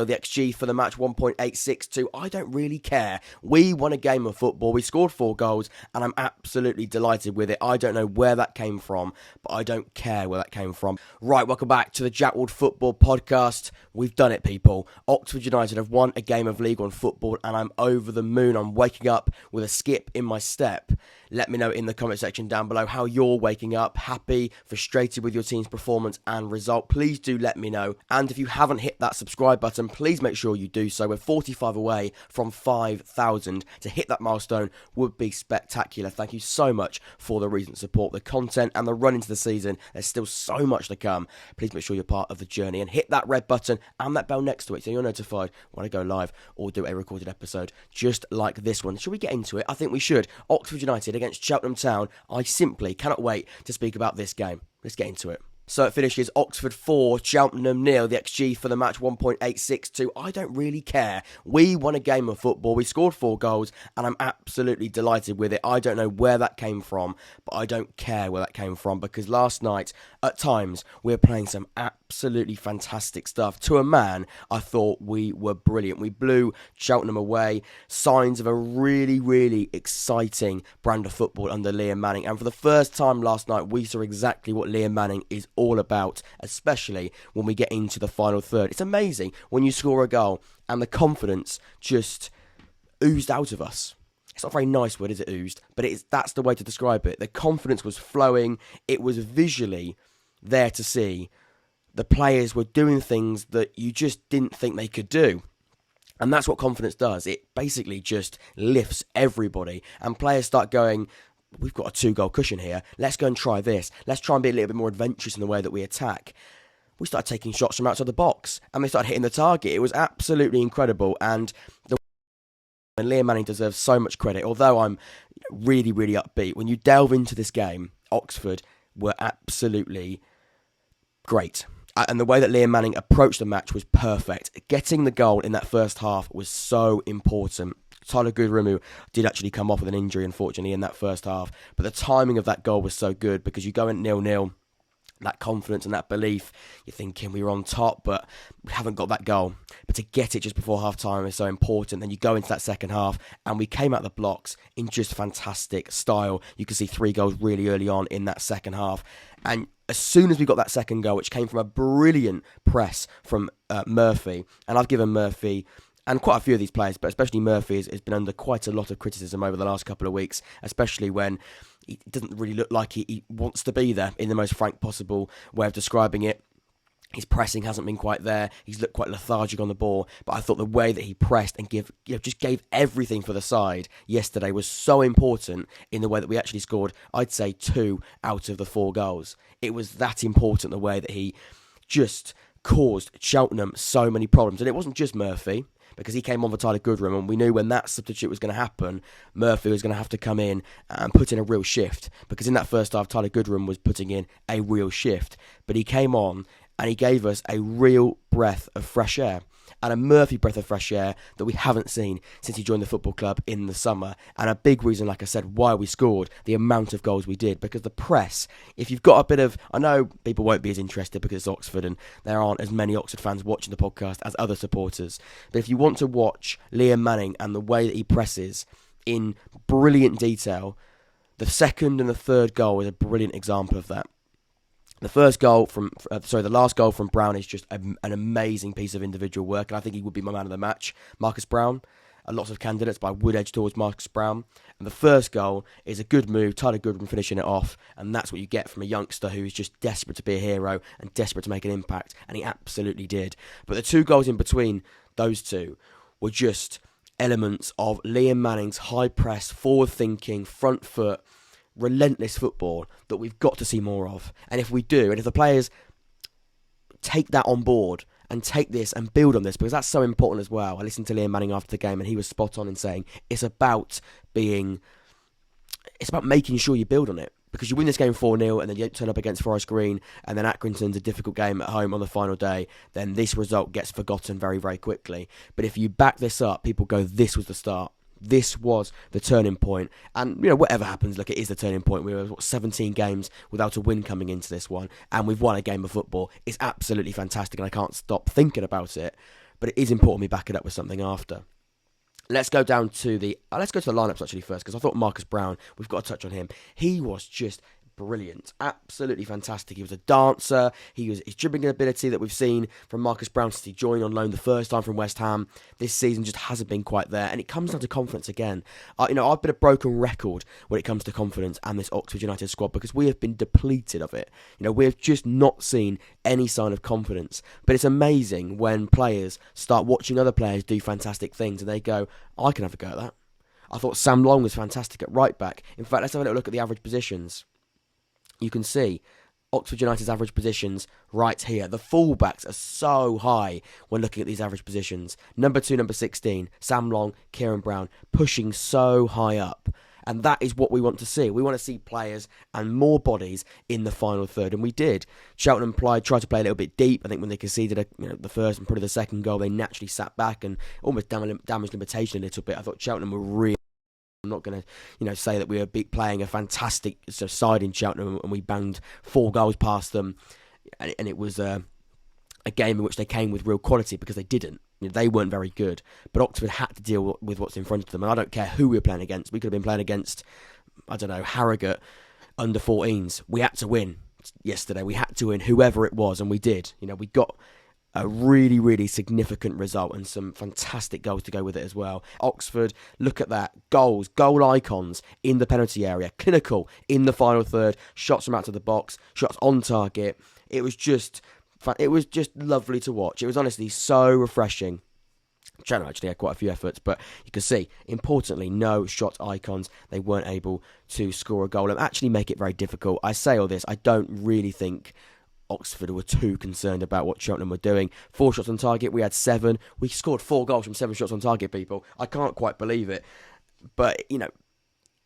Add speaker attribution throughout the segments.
Speaker 1: The XG for the match 1.862. I don't really care. We won a game of football. We scored 4 goals and I'm absolutely delighted with it. I don't know where that came from, but I don't care where that came from. Right, welcome back to the Jackwood Football Podcast. We've done it, people. Oxford United have won a game of League One football and I'm over the moon. I'm waking up with a skip in my step. Let me know in the comment section down below how you're waking up. Happy, frustrated with your team's performance and result. Please do let me know. And if you haven't hit that subscribe button, please make sure you do so. We're 45 away from 5,000. To hit that milestone would be spectacular. Thank you so much for the recent support, the content and the run into the season. There's still so much to come. Please make sure you're part of the journey and hit that red button and that bell next to it so you're notified when I go live or do a recorded episode just like this one. Should we get into it? I think we should. Oxford United against Cheltenham Town. I simply cannot wait to speak about this game. Let's get into it. So it finishes Oxford 4, Cheltenham 0. The XG for the match 1.862. I don't really care. We won a game of football. We scored 4 goals and I'm absolutely delighted with it. I don't know where that came from, but I don't care where that came from because last night, at times, we were playing some absolutely fantastic stuff. To a man, I thought we were brilliant. We blew Cheltenham away. Signs of a really, really exciting brand of football under Liam Manning. And for the first time last night, we saw exactly what Liam Manning is all about, especially when we get into the final third. It's amazing when you score a goal and the confidence just oozed out of us. It's not a very nice word, is it, oozed? But that's the way to describe it. The confidence was flowing. It was visually there to see. The players were doing things that you just didn't think they could do. And that's what confidence does. It basically just lifts everybody. And players start going, we've got a 2-goal cushion here. Let's go and try this. Let's try and be a little bit more adventurous in the way that we attack. We started taking shots from outside the box and they started hitting the target. It was absolutely incredible. And Liam Manning deserves so much credit. Although I'm really, really upbeat, when you delve into this game, Oxford were absolutely great. And the way that Liam Manning approached the match was perfect. Getting the goal in that first half was so important. Tyler Goodremu did actually come off with an injury, unfortunately, in that first half. But the timing of that goal was so good because you go in 0-0, that confidence and that belief, you're thinking we were on top, but we haven't got that goal. But to get it just before half-time is so important. Then you go into that second half, and we came out the blocks in just fantastic style. You can see 3 goals really early on in that second half. And as soon as we got that second goal, which came from a brilliant press from Murphy, and I've given Murphy and quite a few of these players, but especially Murphy, has been under quite a lot of criticism over the last couple of weeks, especially when he doesn't really look like he wants to be there in the most frank possible way of describing it. His pressing hasn't been quite there. He's looked quite lethargic on the ball. But I thought the way that he pressed and just gave everything for the side yesterday was so important in the way that we actually scored, I'd say, 2 out of the 4 goals. It was that important, the way that he just caused Cheltenham so many problems. And it wasn't just Murphy, because he came on for Tyler Goodrem, and we knew when that substitute was going to happen, Murphy was going to have to come in and put in a real shift. Because in that first half, Tyler Goodrem was putting in a real shift. But he came on and he gave us a real breath of fresh air. And a Murphy breath of fresh air that we haven't seen since he joined the football club in the summer. And a big reason, like I said, why we scored the amount of goals we did. Because the press, if you've got a bit of... I know people won't be as interested because it's Oxford and there aren't as many Oxford fans watching the podcast as other supporters. But if you want to watch Liam Manning and the way that he presses in brilliant detail, the second and the third goal is a brilliant example of that. The last goal from Brown is just an amazing piece of individual work, and I think he would be my man of the match. Marcus Brown, lots of candidates, but I would edge towards Marcus Brown. And the first goal is a good move, Tyler Goodrem finishing it off, and that's what you get from a youngster who is just desperate to be a hero and desperate to make an impact, and he absolutely did. But the 2 goals in between those two were just elements of Liam Manning's high press, forward thinking, front foot, relentless football that we've got to see more of. And if we do, and if the players take that on board and take this and build on this, because that's so important as well. I listened to Liam Manning after the game and he was spot on in saying it's about making sure you build on it. Because you win this game 4-0 and then you turn up against Forest Green and then Accrington's a difficult game at home on the final day, then this result gets forgotten very, very quickly. But if you back this up, people go, this was the start. This was the turning point. And, whatever happens, look, it is the turning point. We were, 17 games without a win coming into this one, and we've won a game of football. It's absolutely fantastic, and I can't stop thinking about it. but it is important we back it up with something after. Let's go down to the lineups actually first, because I thought Marcus Brown, we've got to touch on him. He was just brilliant, absolutely fantastic. He was a dancer. His dribbling ability that we've seen from Marcus Brown since he joined on loan the first time from West Ham this season just hasn't been quite there, and it comes down to confidence again. I've been a broken record when it comes to confidence and this Oxford United squad, because we have been depleted of it. We have just not seen any sign of confidence. But it's amazing when players start watching other players do fantastic things and they go, I can have a go at that. I thought Sam Long was fantastic at right back. In fact, let's have a little look at the average positions. You can see Oxford United's average positions right here. The fullbacks are so high when looking at these average positions. Number 2, number 16, Sam Long, Kieran Brown, pushing so high up. And that is what we want to see. We want to see players and more bodies in the final third, and we did. Cheltenham tried to play a little bit deep. I think when they conceded the first and probably the second goal, they naturally sat back and almost damaged limitation a little bit. I thought Cheltenham were really... I'm not going to, say that we were playing a fantastic side in Cheltenham and we banged 4 goals past them, and it was a game in which they came with real quality, because they didn't. They weren't very good, but Oxford had to deal with what's in front of them, and I don't care who we were playing against. We could have been playing against, Harrogate under 14s. We had to win yesterday. We had to win whoever it was, and we did. We got a really, really significant result and some fantastic goals to go with it as well. Oxford, look at that. Goals, goal icons in the penalty area. Clinical in the final third. Shots from out of the box. Shots on target. It was just lovely to watch. It was honestly so refreshing. Cheltenham actually had quite a few efforts, but you can see, importantly, no shot icons. They weren't able to score a goal and actually make it very difficult. I say all this, I don't really think Oxford were too concerned about what Cheltenham were doing. 4 shots on target, we had 7. We scored 4 goals from 7 shots on target, people. I can't quite believe it. But,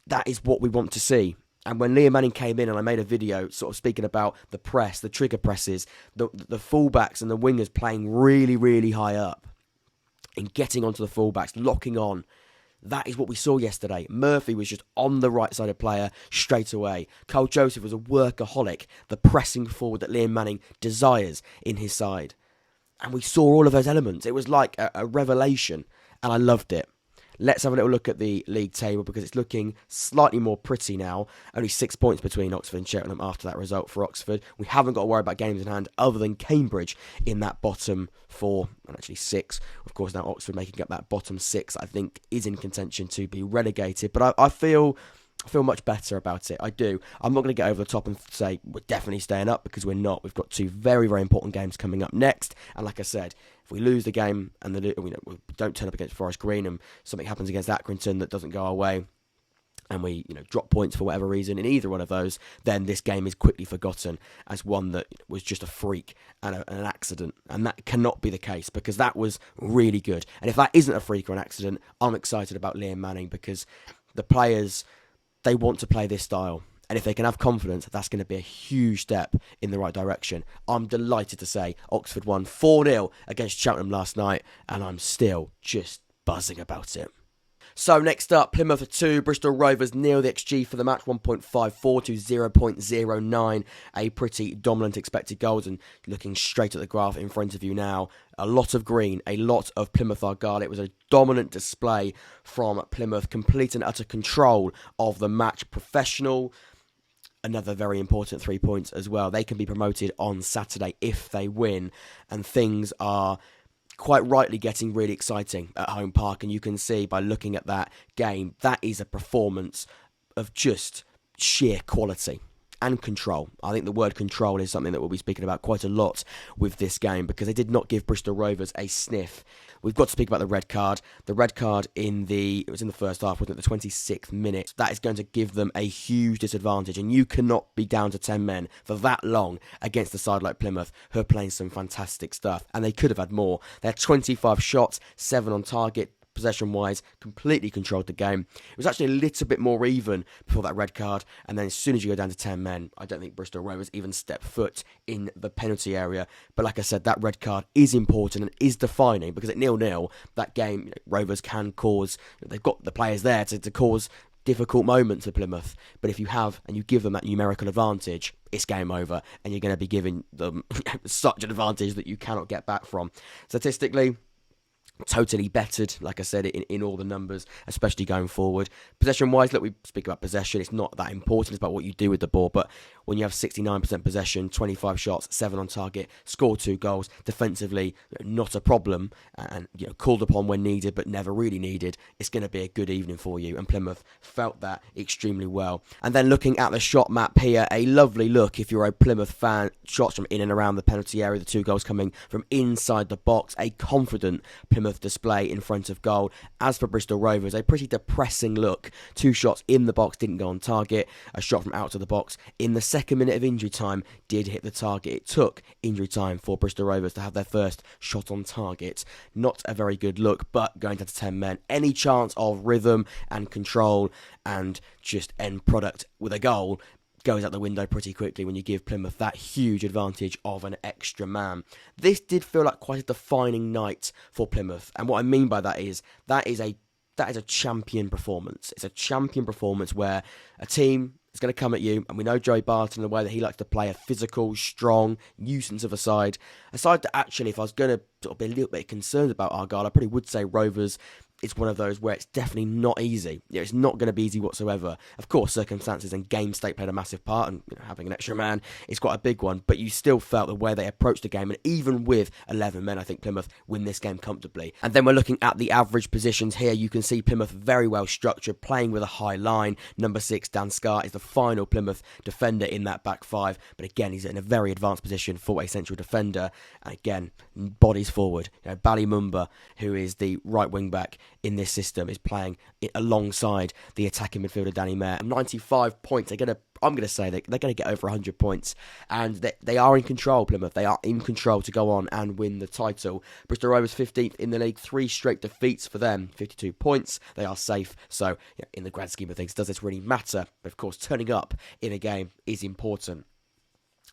Speaker 1: that is what we want to see. And when Liam Manning came in and I made a video sort of speaking about the press, the trigger presses, the fullbacks and the wingers playing really, really high up and getting onto the fullbacks, locking on, that is what we saw yesterday. Murphy was just on the right-sided player straight away. Cole Joseph was a workaholic, the pressing forward that Liam Manning desires in his side. And we saw all of those elements. It was like a revelation, and I loved it. Let's have a little look at the league table, because it's looking slightly more pretty now. Only 6 points between Oxford and Cheltenham after that result for Oxford. We haven't got to worry about games in hand other than Cambridge in that bottom 4, and actually 6. Of course, now Oxford making up that bottom 6, I think, is in contention to be relegated. But I feel much better about it. I do. I'm not going to get over the top and say we're definitely staying up, because we're not. We've got 2 very, very important games coming up next. And like I said, if we lose the game and we don't turn up against Forest Green and something happens against Accrington that doesn't go our way, and we drop points for whatever reason in either one of those, then this game is quickly forgotten as one that was just a freak and an accident. And that cannot be the case, because that was really good. And if that isn't a freak or an accident, I'm excited about Liam Manning, because the players, they want to play this style. And if they can have confidence, that's going to be a huge step in the right direction. I'm delighted to say Oxford won 4-0 against Cheltenham last night, and I'm still just buzzing about it. So next up, Plymouth 2, Bristol Rovers 0. The XG for the match 1.54 to 0.09. A pretty dominant expected goals, and looking straight at the graph in front of you now, a lot of green, a lot of Plymouth Argyle. It was a dominant display from Plymouth, complete and utter control of the match, professional. Another very important 3 points as well. They can be promoted on Saturday if they win, and things are quite rightly getting really exciting at Home Park. And you can see by looking at that game, that is a performance of just sheer quality and control. I think the word control is something that we'll be speaking about quite a lot with this game, because they did not give Bristol Rovers a sniff. We've got to speak about the red card. The red card it was in the first half, wasn't it? The 26th minute. That is going to give them a huge disadvantage, and you cannot be down to 10 men for that long against a side like Plymouth, who are playing some fantastic stuff, and they could have had more. They had 25 shots, 7 on target. Possession-wise, completely controlled the game. It was actually a little bit more even before that red card, and then as soon as you go down to 10 men, I don't think Bristol Rovers even stepped foot in the penalty area. But like I said, that red card is important and is defining, because at 0-0, that game, Rovers can cause, they've got the players there to cause difficult moments for Plymouth. But if you have and you give them that numerical advantage, it's game over, and you're going to be giving them such an advantage that you cannot get back from. Statistically, totally bettered, like I said, in all the numbers, especially going forward. Possession-wise, look, we speak about possession. It's not that important. It's about what you do with the ball. But when you have 69% possession, 25 shots, 7 on target, score 2 goals, defensively, not a problem, and called upon when needed, but never really needed, it's going to be a good evening for you. And Plymouth felt that extremely well. And then looking at the shot map here, a lovely look if you're a Plymouth fan. Shots from in and around the penalty area, the 2 goals coming from inside the box. A confident Plymouth display in front of goal. As for Bristol Rovers, a pretty depressing look. 2 shots in the box didn't go on target. A shot from out of the box in the second minute of injury time did hit the target. It took injury time for Bristol Rovers to have their first shot on target. Not a very good look, but going down to 10 men. Any chance of rhythm and control and just end product with a goal goes out the window pretty quickly when you give Plymouth that huge advantage of an extra man. This did feel like quite a defining night for Plymouth, and what I mean by that is a champion performance. It's a champion performance where a team is going to come at you, and we know Joey Barton and the way that he likes to play a physical, strong nuisance of a side. A side that actually, if I was going to sort of be a little bit concerned about Argyle, I probably would say Rovers. It's one of those where it's definitely not easy. It's not going to be easy whatsoever. Of course, circumstances and game state played a massive part, and having an extra man is quite a big one, but you still felt the way they approached the game, and even with 11 men, I think Plymouth win this game comfortably. And then we're looking at the average positions here. You can see Plymouth very well structured, playing with a high line. Number 6, Dan Scarr, is the final Plymouth defender in that back 5, but again, he's in a very advanced position for a central defender, and again, bodies forward. Ballymumba, who is the right wing back in this system, is playing alongside the attacking midfielder Danny Mayer. 95 points. I'm going to say they're going to get over 100 points, and they are in control. Plymouth, they are in control to go on and win the title. Bristol Rovers 15th in the league, 3 straight defeats for them, 52 points. They are safe. So in the grand scheme of things, does this really matter? But of course, turning up in a game is important.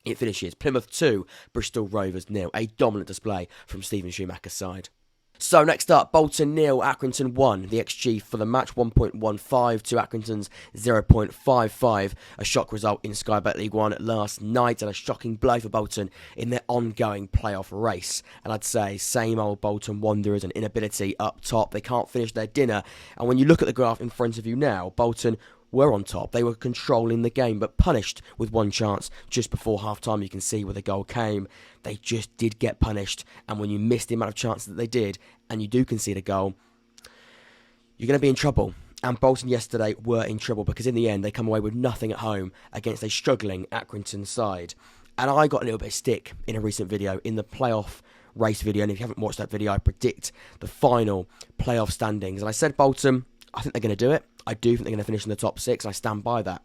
Speaker 1: It finishes Plymouth 2, Bristol Rovers 0. A dominant display from Stephen Schumacher's side. So next up, Bolton 0, Accrington 1. The XG for the match, 1.15 to Accrington's 0.55. A shock result in Sky Bet League 1 last night, and a shocking blow for Bolton in their ongoing playoff race. And I'd say same old Bolton Wanderers and inability up top. They can't finish their dinner. And when you look at the graph in front of you now, Bolton were on top. They were controlling the game, but punished with one chance just before half-time. You can see where the goal came. They just did get punished, and when you miss the amount of chances that they did, and you do concede a goal, you're going to be in trouble. And Bolton yesterday were in trouble, because in the end, they come away with nothing at home against a struggling Accrington side. And I got a little bit of stick in a recent video, in the playoff race video, and if you haven't watched that video, I predict the final playoff standings. And I said Bolton, I think they're going to do it. I do think they're going to finish in the top 6, and I stand by that.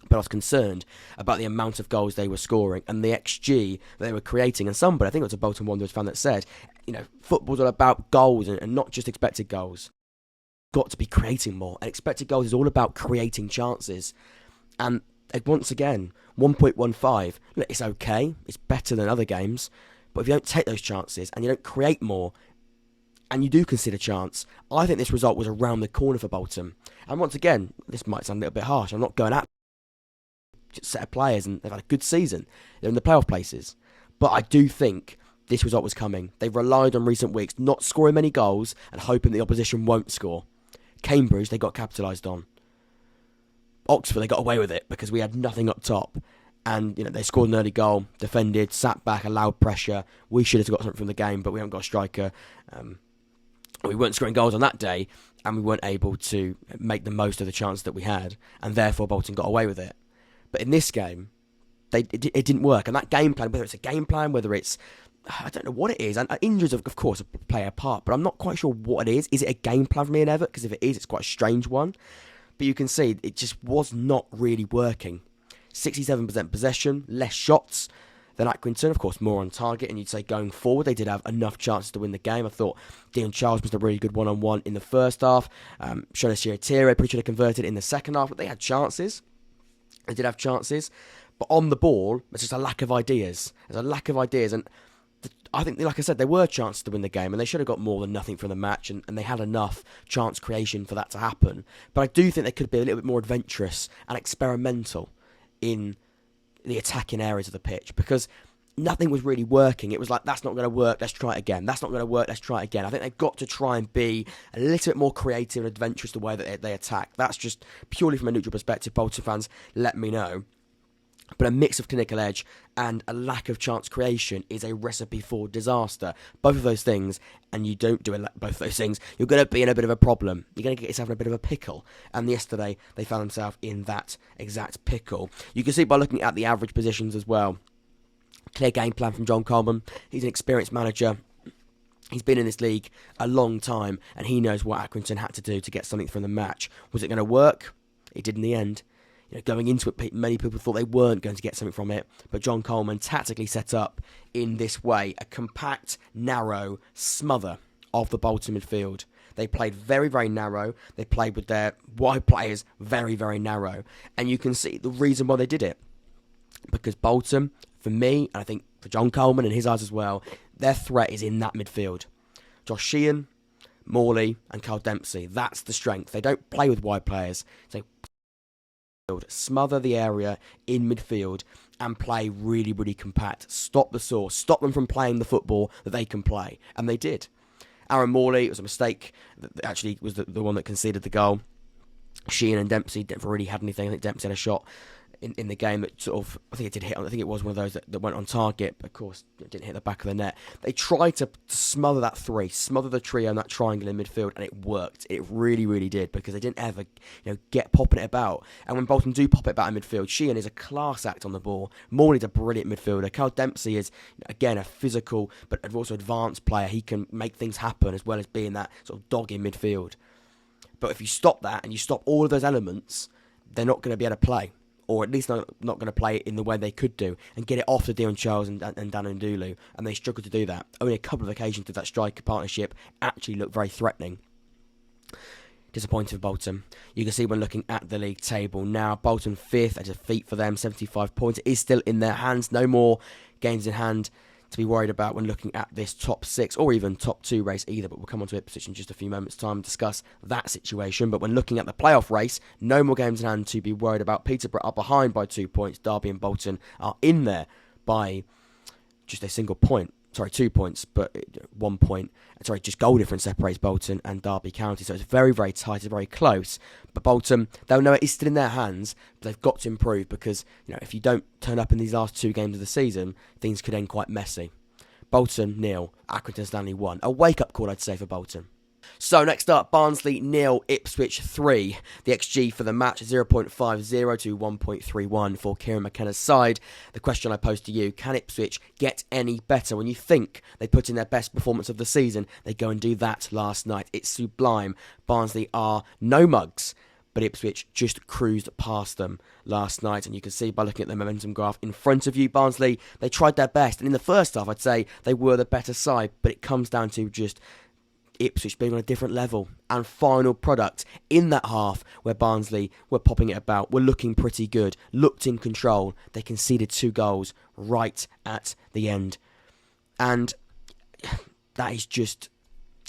Speaker 1: But I was concerned about the amount of goals they were scoring and the XG they were creating. And somebody, I think it was a Bolton Wanderers fan, that said, football's all about goals and not just expected goals. Got to be creating more. And expected goals is all about creating chances. And once again, 1.15, look, it's okay. It's better than other games. But if you don't take those chances and you don't create more, and you do consider chance, I think this result was around the corner for Bolton. And once again, this might sound a little bit harsh. I'm not going at just set of players, and they've had a good season. They're in the playoff places. But I do think this result was coming. They've relied on recent weeks not scoring many goals and hoping the opposition won't score. Cambridge, they got capitalised on. Oxford, they got away with it because we had nothing up top. And, they scored an early goal, defended, sat back, allowed pressure. We should have got something from the game, but we haven't got a striker. We weren't scoring goals on that day, and we weren't able to make the most of the chance that we had, and therefore Bolton got away with it. But in this game, it didn't work. And that game plan, whether it's a game plan, whether it's, I don't know what it is, and injuries, of course, play a part, but I'm not quite sure what it is. Is it a game plan for me and Everett? Because if it is, it's quite a strange one. But you can see it just was not really working. 67% possession, less shots than Accrington, of course, more on target, and you'd say going forward, they did have enough chances to win the game. I thought Dion Charles was a really good one-on-one in the first half. Shona Shiratire pretty should have converted in the second half, but they had chances. They did have chances, but on the ball, there's just a lack of ideas. There's a lack of ideas, and I think, like I said, there were chances to win the game, and they should have got more than nothing from the match, and they had enough chance creation for that to happen. But I do think they could be a little bit more adventurous and experimental in the attacking areas of the pitch, because nothing was really working. It was like, that's not going to work, let's try it again. That's not going to work, let's try it again. I think they've got to try and be a little bit more creative and adventurous the way that they attack. That's just purely from a neutral perspective. Bolton fans, let me know. But a mix of clinical edge and a lack of chance creation is a recipe for disaster. Both of those things, and you don't do both of those things, you're going to be in a bit of a problem. You're going to get yourself in a bit of a pickle. And yesterday, they found themselves in that exact pickle. You can see by looking at the average positions as well. Clear game plan from John Coleman. He's an experienced manager. He's been in this league a long time, and he knows what Accrington had to do to get something from the match. Was it going to work? It did in the end. Going into it, many people thought they weren't going to get something from it, but John Coleman tactically set up in this way a compact, narrow smother of the Bolton midfield. They played very, very narrow. They played with their wide players very, very narrow. And you can see the reason why they did it. Because Bolton, for me, and I think for John Coleman and his eyes as well, their threat is in that midfield. Josh Sheehan, Morley and Carl Dempsey. That's the strength. They don't play with wide players. They smother the area in midfield and play really, really compact. Stop the source. Stop them from playing the football that they can play. And they did. Aaron Morley, it was a mistake. That actually was the one that conceded the goal. Sheehan and Dempsey never really had anything. I think Dempsey had a shot in the game that sort of, I think it did hit. I think it was one of those that went on target, but of course it didn't hit the back of the net. They tried to smother that three, smother the trio and that triangle in midfield, and it worked. It really, really did, because they didn't ever, get popping it about. And when Bolton do pop it about in midfield, Sheehan is a class act on the ball. Morley's a brilliant midfielder. Carl Dempsey is, again, a physical but also advanced player. He can make things happen as well as being that sort of dog in midfield. But if you stop that and you stop all of those elements, they're not going to be able to play. Or at least not going to play it in the way they could do, and get it off to Dion Charles and Dan Ndulu, and they struggled to do that. Only a couple of occasions did that striker partnership actually look very threatening. Disappointing for Bolton. You can see when looking at the league table now, Bolton 5th, a defeat for them, 75 points. It is still in their hands, no more games in hand to be worried about when looking at this top 6 or even top 2 race either, but we'll come on to Ipswich in just a few moments' time and discuss that situation. But when looking at the playoff race, no more games in hand to be worried about. Peterborough are behind by 2 points. Derby and Bolton are in there by just a single point. 2 points, but 1 point. Just goal difference separates Bolton and Derby County. So it's very, very tight. It's very close. But Bolton, they'll know it is still in their hands, but they've got to improve because, if you don't turn up in these last 2 games of the season, things could end quite messy. Bolton 0, Accrington Stanley 1. A wake-up call, I'd say, for Bolton. So next up, Barnsley 0, Ipswich 3. The XG for the match 0.50 to 1.31 for Kieran McKenna's side. The question I pose to you, can Ipswich get any better? When you think they put in their best performance of the season, they go and do that last night. It's sublime. Barnsley are no mugs, but Ipswich just cruised past them last night. And you can see by looking at the momentum graph in front of you, Barnsley, they tried their best. And in the first half, I'd say they were the better side, but it comes down to just Ipswich being on a different level, and final product in that half where Barnsley were popping it about, were looking pretty good, looked in control. They conceded 2 goals right at the end, and that is just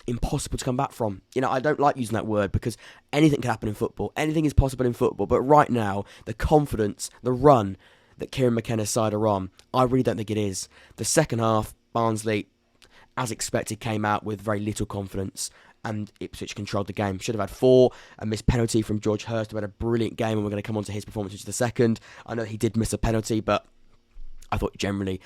Speaker 1: impossible to come back from. I don't like using that word because anything can happen in football, anything is possible in football, but right now the confidence, the run that Kieran McKenna's side are on, I really don't think it is. The second half, Barnsley, as expected, came out with very little confidence, and Ipswich controlled the game. Should have had 4, a missed penalty from George Hurst, who had a brilliant game, and we're going to come on to his performance in just a second. I know he did miss a penalty, but I thought generally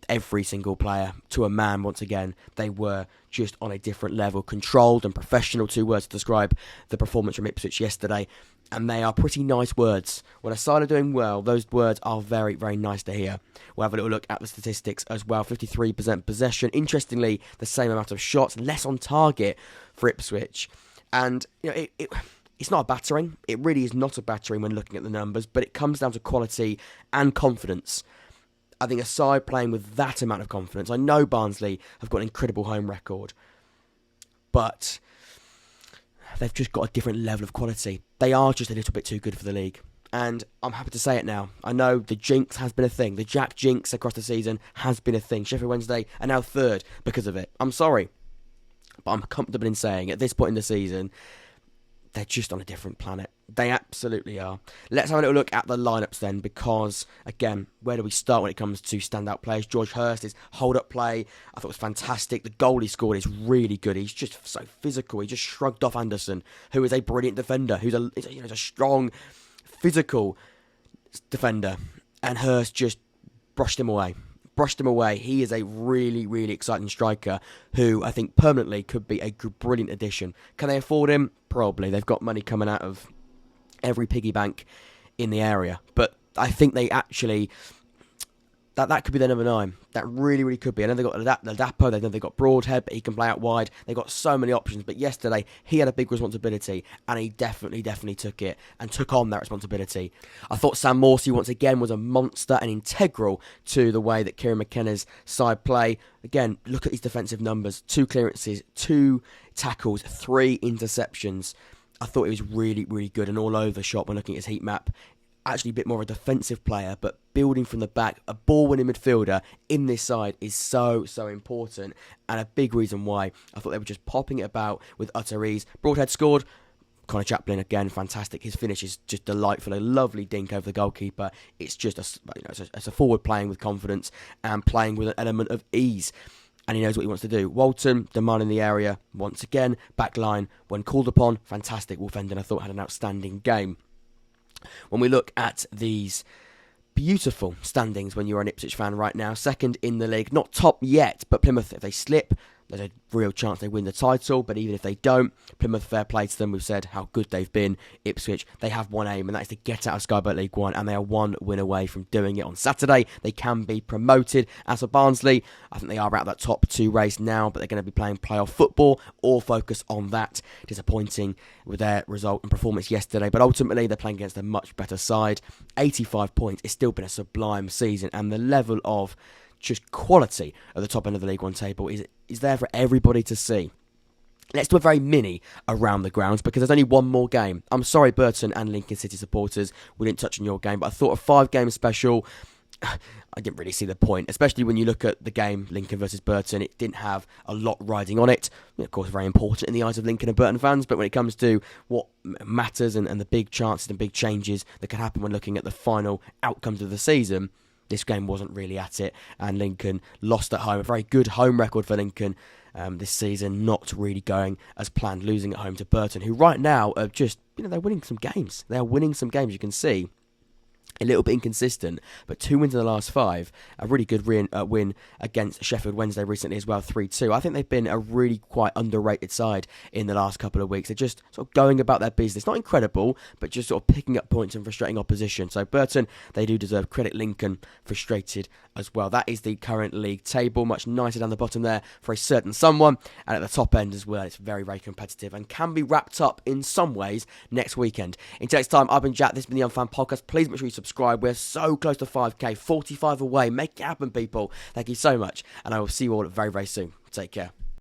Speaker 1: every single player, to a man once again, they were just on a different level. Controlled and professional, 2 words to describe the performance from Ipswich yesterday, and they are pretty nice words. When a side are doing well, those words are very, very nice to hear. We'll have a little look at the statistics as well. 53% possession. Interestingly, the same amount of shots, less on target for Ipswich. And, it's not a battering. It really is not a battering when looking at the numbers, but it comes down to quality and confidence. I think a side playing with that amount of confidence, I know Barnsley have got an incredible home record, but they've just got a different level of quality. They are just a little bit too good for the league. And I'm happy to say it now. I know the jinx has been a thing. The Jack jinx across the season has been a thing. Sheffield Wednesday are now 3rd because of it. I'm sorry, but I'm comfortable in saying at this point in the season, they're just on a different planet. They absolutely are. Let's have a little look at the lineups then, because, again, where do we start when it comes to standout players? George Hurst's hold-up play, I thought was fantastic. The goal he scored is really good. He's just so physical. He just shrugged off Anderson, who is a brilliant defender, who's a strong, physical defender. And Hurst just brushed him away. He is a really, really exciting striker who I think permanently could be a brilliant addition. Can they afford him? Probably. They've got money coming out of every piggy bank in the area. But I think they actually... That could be their number 9. That really, really could be. I know they've got Ladapo, they've got Broadhead, but he can play out wide. They've got so many options. But yesterday, he had a big responsibility, and he definitely took it and took on that responsibility. I thought Sam Morsey, once again, was a monster and integral to the way that Kieran McKenna's side play. Again, look at his defensive numbers. 2 clearances, 2 tackles, 3 interceptions. I thought he was really, really good and all over the shop when looking at his heat map. Actually a bit more of a defensive player, but building from the back, a ball-winning midfielder in this side is so important, and a big reason why I thought they were just popping it about with utter ease. Broadhead scored. Connor Chaplin, again, fantastic. His finish is just delightful. A lovely dink over the goalkeeper. It's just it's a forward playing with confidence and playing with an element of ease. And he knows what he wants to do. Walton, demanding the area once again. Back line, when called upon, fantastic. Wolf Enden, I thought, had an outstanding game. When we look at these beautiful standings when you're an Ipswich fan right now, second in the league, not top yet, but Plymouth, if they slip, there's a real chance they win the title. But even if they don't, Plymouth, fair play to them. We've said how good they've been. Ipswich, they have one aim, and that is to get out of Sky Bet League One, and they are one win away from doing it on Saturday. They can be promoted. As for Barnsley, I think they are out that top 2 race now, but they're going to be playing playoff football. All focus on that. Disappointing with their result and performance yesterday, but ultimately they're playing against a much better side. 85 points. It's still been a sublime season, and the level of just quality at the top end of the League One table is there for everybody to see. Let's do a very mini around the grounds, because there's only one more game. I'm sorry, Burton and Lincoln City supporters, we didn't touch on your game, but I thought a 5-game special, I didn't really see the point, especially when you look at the game, Lincoln versus Burton. It didn't have a lot riding on it. Of course, very important in the eyes of Lincoln and Burton fans, but when it comes to what matters and the big chances and big changes that can happen when looking at the final outcomes of the season, this game wasn't really at it, and Lincoln lost at home. A very good home record for Lincoln this season, not really going as planned, losing at home to Burton, who right now are just, they're winning some games. They are winning some games, you can see. A little bit inconsistent, but 2 wins in the last 5. A really good win against Sheffield Wednesday recently as well, 3-2. I think they've been a really quite underrated side in the last couple of weeks. They're just sort of going about their business. Not incredible, but just sort of picking up points and frustrating opposition. So Burton, they do deserve credit. Lincoln, frustrated as well. That is the current league table. Much nicer down the bottom there for a certain someone. And at the top end as well, it's very, very competitive and can be wrapped up in some ways next weekend. Until next time, I've been Jack. This has been the Unfan Podcast. Please make sure you subscribe. We're so close to 5k, 45 away. Make it happen, people. Thank you so much, and I will see you all very, very soon. Take care.